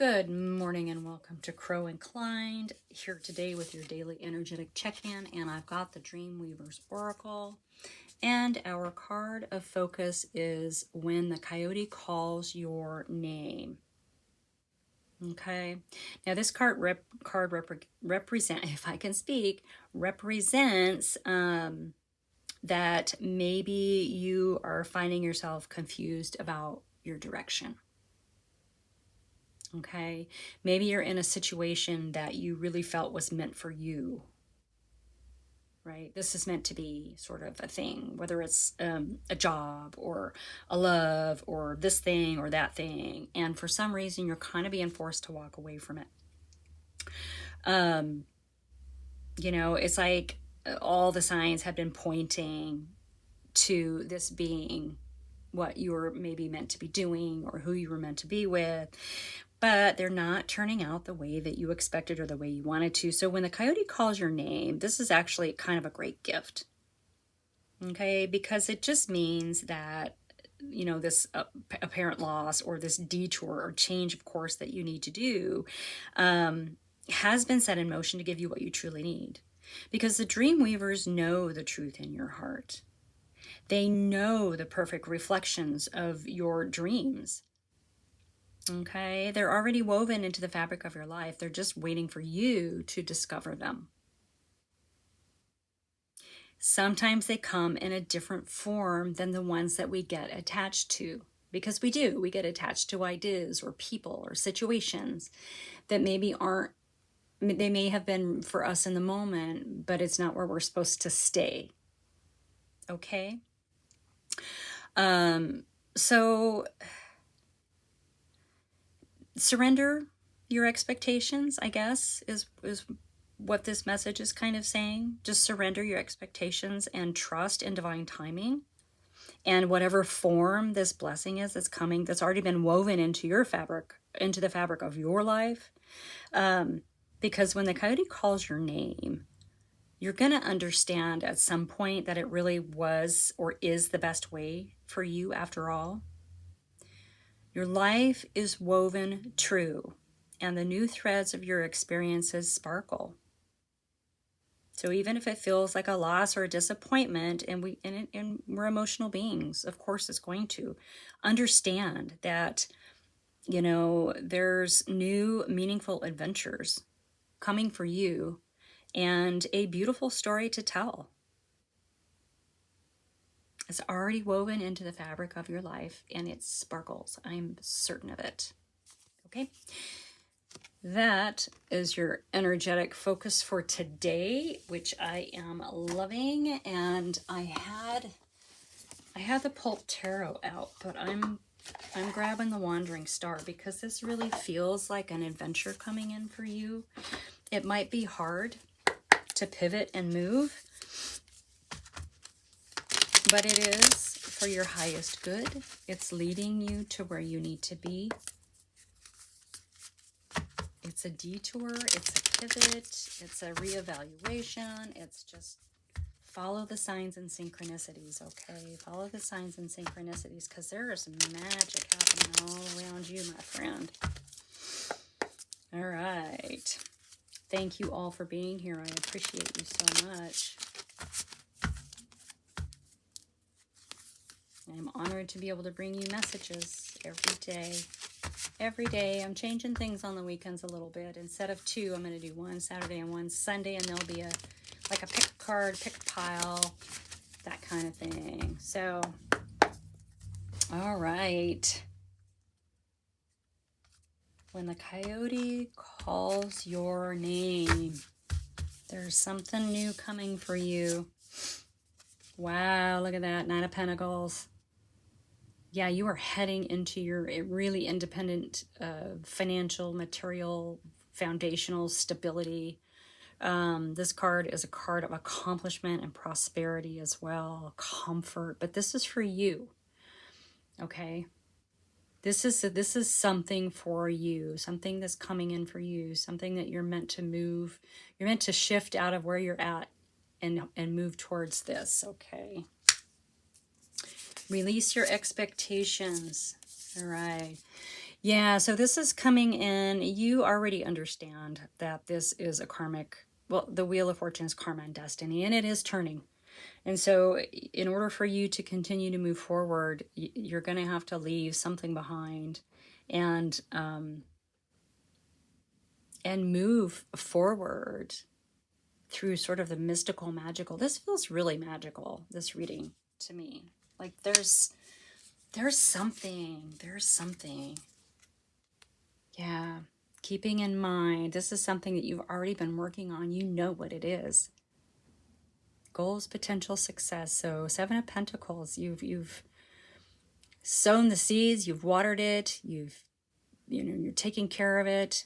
Good morning and welcome to Crow Inclined, here today with your daily energetic check-in, and I've got the Dreamweaver's Oracle, and our card of focus is When the Coyote Calls Your Name. Okay, now this represent, if I can speak, represents that maybe you are finding yourself confused about your direction. Okay, maybe you're in a situation that you really felt was meant for you, right? This is meant to be sort of a thing, whether it's a job or a love or this thing or that thing. And for some reason, you're kind of being forced to walk away from it. It's like all the signs have been pointing to this being what you were maybe meant to be doing or who you were meant to be with, but they're not turning out the way that you expected or the way you wanted to. So when the coyote calls your name, this is actually kind of a great gift, okay? Because it just means that, this apparent loss or this detour or change of course that you need to do has been set in motion to give you what you truly need. Because the dream weavers know the truth in your heart. They know the perfect reflections of your dreams. Okay, they're already woven into the fabric of your life. They're just waiting for you to discover them. Sometimes they come in a different form than the ones that we get attached to. Because we get attached to ideas or people or situations that maybe aren't, they may have been for us in the moment, but it's not where we're supposed to stay. Okay? So surrender your expectations, I guess, is what this message is kind of saying. Just surrender your expectations and trust in divine timing. And whatever form this blessing is that's coming, that's already been woven into your fabric, into the fabric of your life. Because when the coyote calls your name, you're going to understand at some point that it really was or is the best way for you after all. Your life is woven true, and the new threads of your experiences sparkle. So even if it feels like a loss or a disappointment, and we're emotional beings, of course it's going to, understand that, there's new meaningful adventures coming for you and a beautiful story to tell. It's already woven into the fabric of your life, and it sparkles. I'm certain of it. Okay? That is your energetic focus for today, which I am loving. And I had the Pulp Tarot out, but I'm grabbing the Wandering Star because this really feels like an adventure coming in for you. It might be hard to pivot and move, but it is for your highest good. It's leading you to where you need to be. It's a detour, it's a pivot, it's a reevaluation. It's just follow the signs and synchronicities, okay? Follow the signs and synchronicities, because there is magic happening all around you, my friend. All right. Thank you all for being here. I appreciate you so much. I'm honored to be able to bring you messages every day. Every day. I'm changing things on the weekends a little bit. Instead of 2, I'm going to do one Saturday and one Sunday, and there'll be a pick a card, pick a pile, that kind of thing. So, all right. When the coyote calls your name, there's something new coming for you. Wow, look at that. 9 of Pentacles. Yeah, you are heading into your really independent financial, material, foundational stability. This card is a card of accomplishment and prosperity as well, comfort. But this is for you, okay? This is something for you, something that's coming in for you, something that you're meant to move. You're meant to shift out of where you're at and move towards this, okay? Release your expectations. All right. Yeah, so this is coming in. You already understand that this is a karmic, well, the Wheel of Fortune is karma and destiny, and it is turning. And so, in order for you to continue to move forward, you're going to have to leave something behind, and move forward through sort of the mystical, magical. This feels really magical. This reading to me, like there's something. There's something. Yeah. Keeping in mind, this is something that you've already been working on. You know what it is. Goals, potential success. So 7 of Pentacles, you've sown the seeds, you've watered it, you're taking care of it.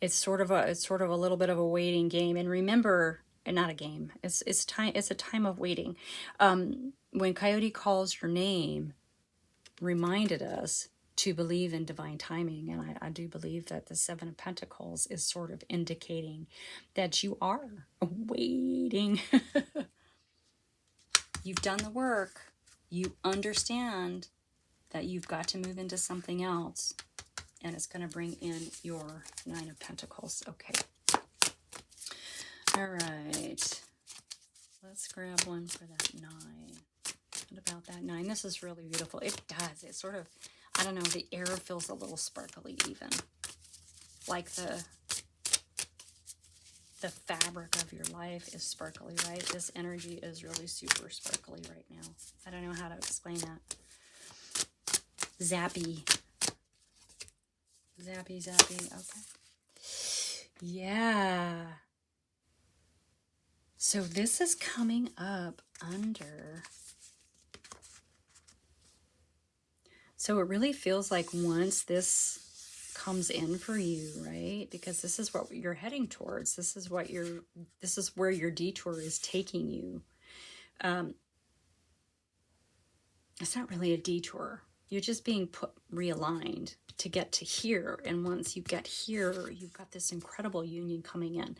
It's sort of a little bit of a waiting game. And remember, and not a game. It's time. It's a time of waiting. When Coyote calls your name, reminded us to believe in divine timing. And I do believe that the 7 of Pentacles is sort of indicating that you are waiting. You've done the work. You understand that you've got to move into something else. And it's going to bring in your 9 of Pentacles. Okay. All right. Let's grab one for that 9. What about that 9? This is really beautiful. It does. It sort of, I don't know, the air feels a little sparkly even. Like the fabric of your life is sparkly, right? This energy is really super sparkly right now. I don't know how to explain that. Zappy. Zappy, zappy. Okay. Yeah. So this is coming up under. So it really feels like once this comes in for you, right? Because this is what you're heading towards. This is where your detour is taking you. It's not really a detour. You're just being realigned to get to here. And once you get here, you've got this incredible union coming in.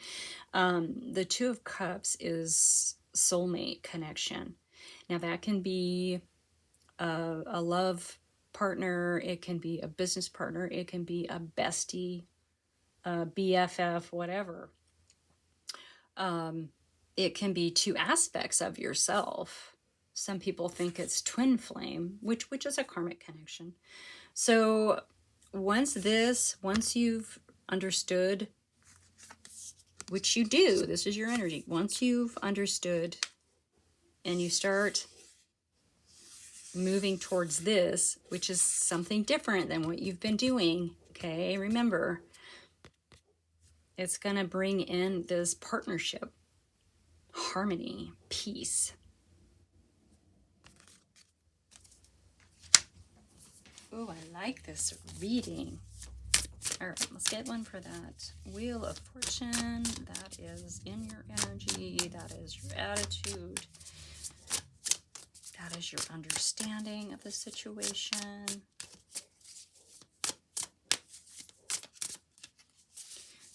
The 2 of Cups is soulmate connection. Now that can be a love partner, it can be a business partner, it can be a bestie, a BFF, whatever. It can be 2 aspects of yourself. Some people think it's twin flame, which is a karmic connection. So once you've understood, which you do, this is your energy. Once you've understood and you start moving towards this, which is something different than what you've been doing, okay? Remember, it's going to bring in this partnership, harmony, peace. Oh, I like this reading. All right, let's get one for that. Wheel of Fortune, that is in your energy, that is your attitude, that is your understanding of the situation.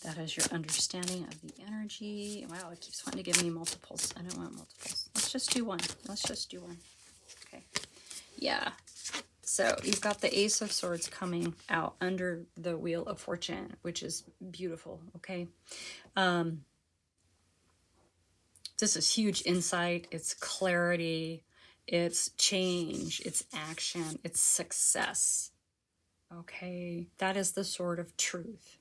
That is your understanding of the energy. Wow, it keeps wanting to give me multiples. I don't want multiples. Let's just do one. Let's just do one. Okay. Yeah. So you've got the Ace of Swords coming out under the Wheel of Fortune, which is beautiful. Okay. This is huge insight. It's clarity. It's change. It's action. It's success. Okay. That is the sword of truth.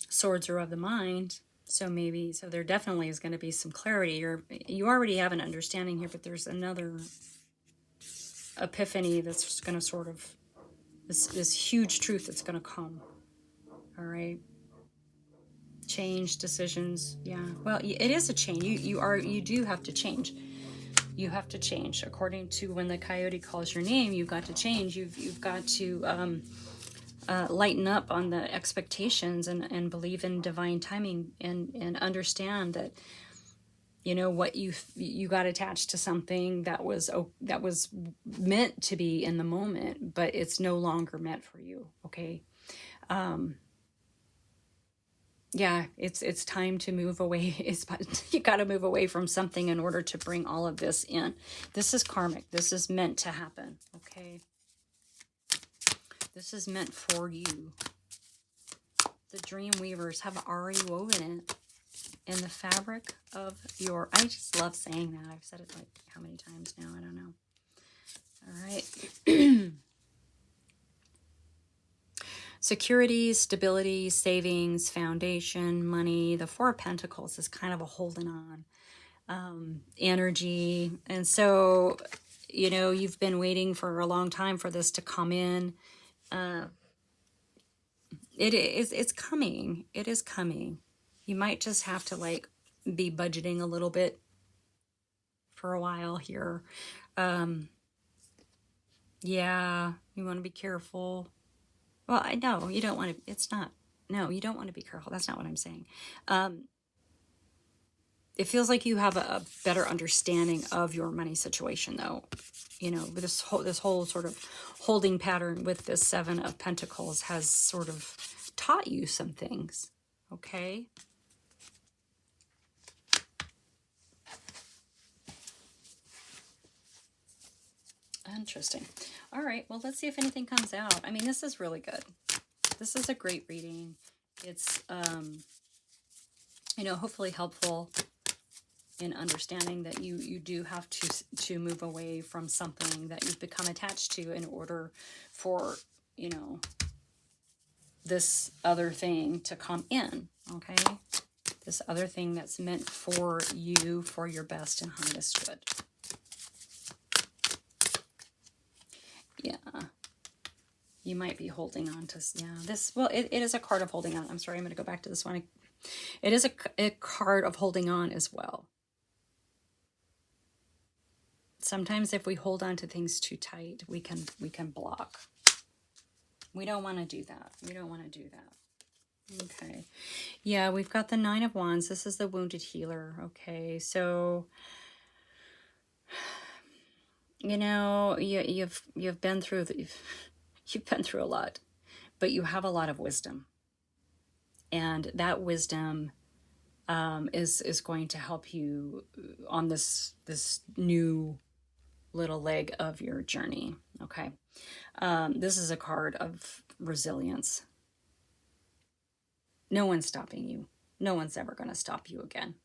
Swords are of the mind, so there definitely is going to be some clarity. You already have an understanding here, but there's another epiphany that's just going to sort of this huge truth that's going to come. All right, change, decisions. Yeah, well, it is a change. You do have to change. You have to change according to when the Coyote calls your name. You've got to change. You've got to lighten up on the expectations and believe in divine timing and understand that, you know, what you got attached to something that was meant to be in the moment, but it's no longer meant for you. Okay. Yeah, it's time to move away. It's you got to move away from something in order to bring all of this in. This is karmic. This is meant to happen. Okay. This is meant for you. The dream weavers have already woven it in the fabric of your... I just love saying that. I've said it like how many times now? I don't know. All right. Security, stability, savings, foundation, money. The Four of Pentacles is kind of a holding on energy. And so, you know, you've been waiting for a long time for this to come in. It's coming. It is coming. You might just have to like be budgeting a little bit for a while here. Yeah, you want to be careful. Well, I know you don't want to, it's not, no, you don't want to be careful. That's not what I'm saying. It feels like you have a better understanding of your money situation, though. You know, this whole sort of holding pattern with this Seven of Pentacles has sort of taught you some things. Okay. Interesting. All right. Well, let's see if anything comes out. I mean, this is really good. This is a great reading. It's, you know, hopefully helpful in understanding that you do have to move away from something that you've become attached to in order for, you know, this other thing to come in, okay? This other thing that's meant for you, for your best and highest good. Yeah. You might be holding on to, yeah, this, well, it is a card of holding on. I'm sorry, I'm going to go back to this one. It is a card of holding on as well. Sometimes if we hold on to things too tight, we can block. We don't want to do that. We don't want to do that. Okay. Yeah, we've got the Nine of Wands. This is the wounded healer. Okay. So, you know, you've been through you've been through a lot, but you have a lot of wisdom. And that wisdom is going to help you on this new little leg of your journey. Okay. This is a card of resilience. No one's stopping you. No one's ever going to stop you again.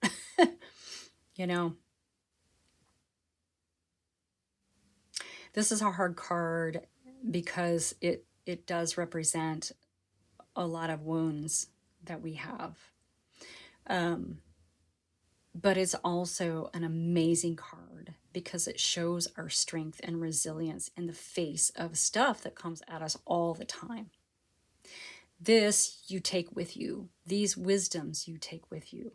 You know, this is a hard card because it does represent a lot of wounds that we have. But it's also an amazing card because it shows our strength and resilience in the face of stuff that comes at us all the time. This you take with you. These wisdoms you take with you.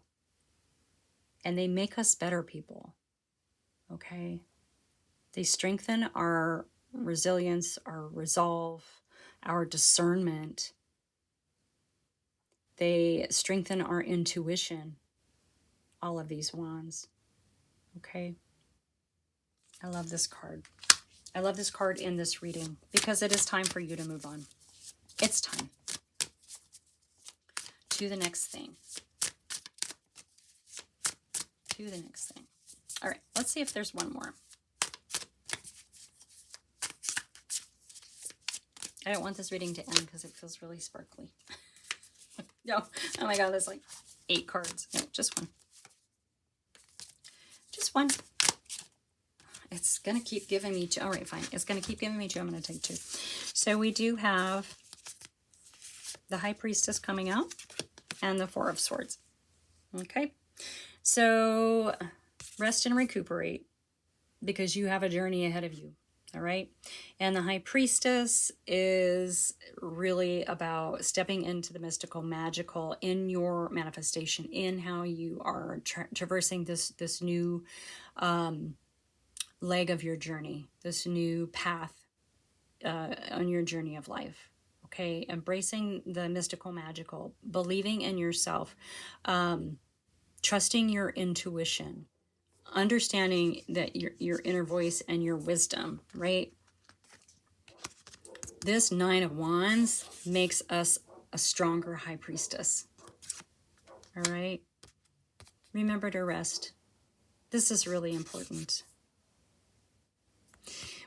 And they make us better people. Okay? They strengthen our resilience, our resolve, our discernment. They strengthen our intuition. All of these wands. Okay? I love this card. I love this card in this reading because it is time for you to move on. It's time. To the next thing. To the next thing. All right, let's see if there's one more. I don't want this reading to end because it feels really sparkly. No, oh my God, there's like 8 cards. No, just one. Just one. It's going to keep giving me 2. All right, fine. It's going to keep giving me 2. I'm going to take 2. So we do have the High Priestess coming out and the Four of Swords. Okay. So rest and recuperate because you have a journey ahead of you. All right. And the High Priestess is really about stepping into the mystical, magical in your manifestation, in how you are traversing this new leg of your journey, this new path on your journey of life. Okay. Embracing the mystical, magical, believing in yourself, trusting your intuition, understanding that your inner voice and your wisdom, right? This Nine of Wands makes us a stronger High Priestess. All right. Remember to rest. This is really important.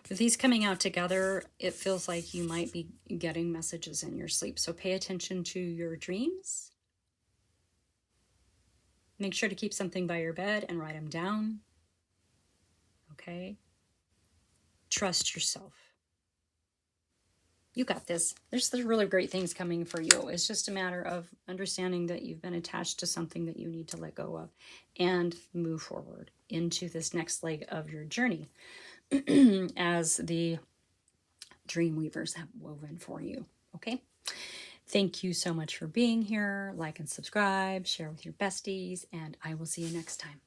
With these coming out together, it feels like you might be getting messages in your sleep. So pay attention to your dreams. Make sure to keep something by your bed and write them down. Okay? Trust yourself. You got this. There's really great things coming for you. It's just a matter of understanding that you've been attached to something that you need to let go of and move forward into this next leg of your journey as the dream weavers have woven for you. Okay? Thank you so much for being here. Like and subscribe, share with your besties, and I will see you next time.